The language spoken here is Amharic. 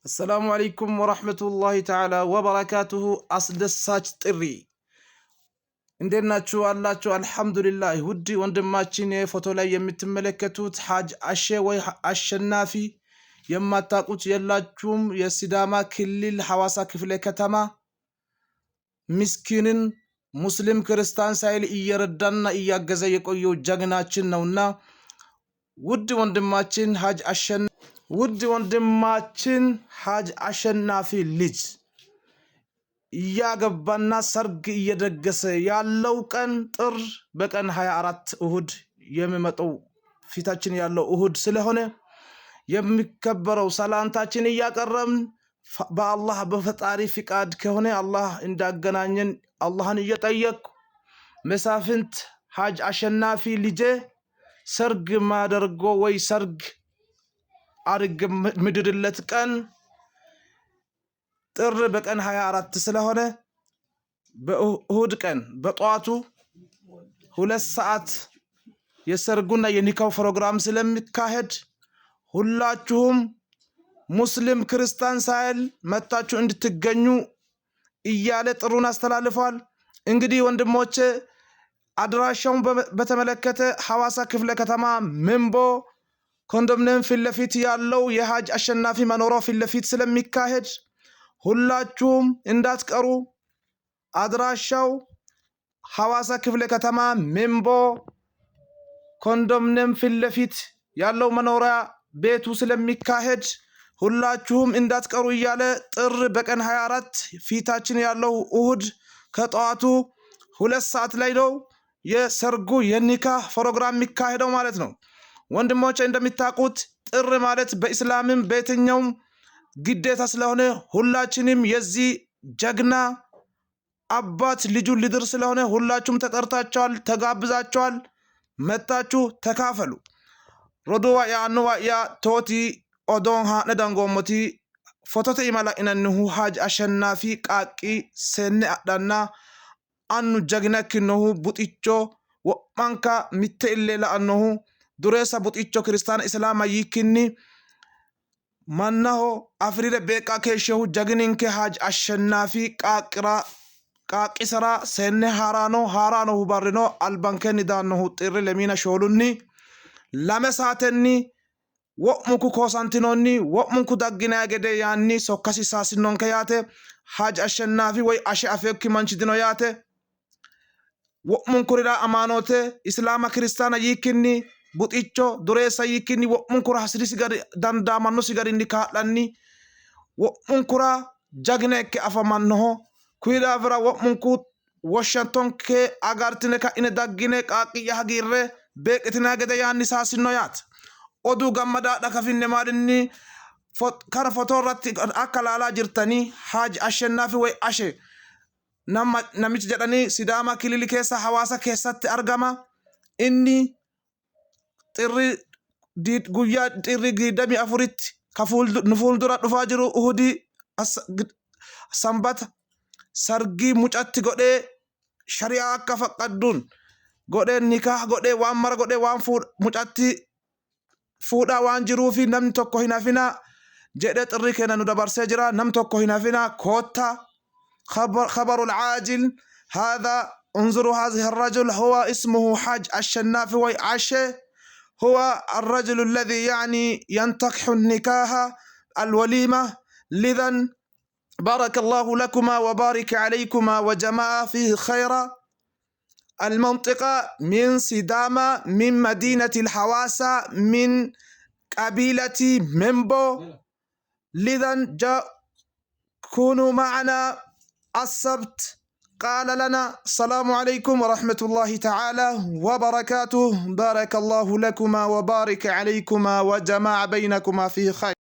السلام عليكم ورحمة الله تعالى وبركاته. أصدساج ጥሪ እንዴት ናችሁ አላችሁ? አልহামዱሊላህ። ውድ ወንድማችን ፎቶ ላይ የምትመለከቱት ሐጅ አሸ ወይ አሸናፊ የማታቁት የላችሁም። የሲዳማ ክልል ሐዋሳ ክፍለ ከተማ ምስኪንን ሙስሊም ክርስቲያን ሳይል እየረዳና እያገዘ የቆየው ጀግናችን ነውና ውድ ወንድማችን ሐጅ አሸናፊ ልጅ እያገባና ሰርግ እየደገሰ ያለው ቀን ጥር በቀን 24 እሁድ የሚመጣው ፊታችን ያለው እሁድ ስለሆነ የሚከበረው ሰላምታችን እያቀረብን በአላህ በፈጣሪ ፍቃድ ከሆነ አላህ እንዳገናኘን አላህን እየጠየቅኩ መሳፍንት ሐጅ አሸናፊ ልጅ ሰርግ ማደርጎ ወይ ሰርግ አርግ ምድርለት ቀን ጥር በቀን 24 ስለሆነ በእሁድ ቀን በጧቱ 2 ሰዓት የሰርጉና የኒካው ፕሮግራም ስለሚካሄድ ሁላችሁም ሙስሊም ክርስቲያን ሳይል መጣችሁ እንድትገኙ እያለ ጥሩን አስተላልፏል። እንግዲህ ወንድሞቼ አድራሻውን በተመለከተ ሐዋሳ ክፍለ ከተማ ምንቦ ኮንዶሚኒየም ፊት ለፊት ያለው የሐጅ አሸናፊ መኖሪያ ፊት ለፊት ስለሚካሄድ ሁላችሁም እንዳትቀሩ። አድራሻው ሐዋሳ ክፍለ ከተማ ምንቦ ኮንዶሚኒየም ፊት ለፊት ያለው መኖሪያ ቤቱ ስለሚካሄድ ሁላችሁም እንዳትቀሩ እያለ ጥር በቀን 24 ፊታችን ያለው እሁድ ከጧቱ 2 ሰዓት ላይ ነው የሰርጉ የኒካህ ፕሮግራም የሚካሄደው ማለት ነው። ወንድሞቼ እንደምታውቁት ጥር ማለት በእስላምም በየትኛውም ግዴታ ስለሆነ ሁላችንም የዚህ ጀግና አባት ልጁን ሊድር ስለሆነ ሁላችሁም ተጠርታችኋል፣ ተጋብዛችኋል። መጣችሁ ተካፈሉ። ሮዶዋ ያኑዋ ያ ቶቲ ኦዶን ሃነ ዳንጎሞቲ ፎቶተ ኢማላ ኢነንሁ ሐጅ አሸናፊ ቃቂ ሰነ አዳና አኑ ጀግናክነሁ ቡጢቾ ወማንካ ሚተኢሌላ አነሁ ዱሬሳ ቡጢቾ ክርስቲያን እስላም ይክኒ ማናሆ አፍሪደ በቃ ከሸሁ ጀግኒንከ ሐጅ አሸናፊ ቃቂሰራ ሰነ ሃራኖ ባርኖ አልባንከኒ ዳነሁ ጥሪ ለሚና ሾሉኒ ለመሳተኒ ወሙኩ ኮሳንቲኖኒ ወሙኩ ዳግና ገደ ያኒ ሶካሲ ሳሲኖን ከያተ ሐጅ አሸናፊ ወይ አሸ አፈክ ማንችድኖ ያተ ወሙንኩራ አማኖተ እስላማ ክርስቲያና ይክኒ ቡጢቾ ዱሬሳ ይክኒ ወሙንኩራ ሐስሪስ ጋር ዳንዳማኖ ሲጋር እንዲካላኒ ወሙንኩራ ጀግነከ አፈማንሆ ኩይዳፍራ ወሙንኩ ወሸንቶንከ አጋርትነካ ኢነ ዳግነ ቃቂያ ሀጊረ በቅትና ገደ ያኒ ሳሲኖ ያት ኦዱ ገመዳ ዳከፊነ ማድኒ ከረ ፎቶራት አከላላ ጅርተኒ ሐጅ አሸናፊ ወይ አሸ namichi jedhani Sidaama kilili keessa Hawaasa keessatti argama. Inni guyyaa xirri 24tti ka fuuldura dhufaa jiru Uhudi Sanbata sargii mucatti godhee shari'aa akka faqqadduun godhee nikaah godhee waan mara godhee waan mucatti fuudhaa waan jiruufi namni tokko hin hafinaa jedhee xirri keenya nu dabarsee jira. Namni tokko hin hafinaa koottaa خبر العاجل هذا انظروا هذه الرجل هو اسمه حاج الشنافي وعشه هو الرجل الذي يعني ينتكح النكاح الوليمة. لذا بارك الله لكما وبارك عليكما وجمع فيه خيرا. المنطقة من سيداما من مدينة الحواسة من قبيلة منبو. لذا جاء كونوا معنا السبت. قال لنا السلام عليكم ورحمة الله تعالى وبركاته. بارك الله لكما وبارك عليكما وجمع بينكما فيه خير.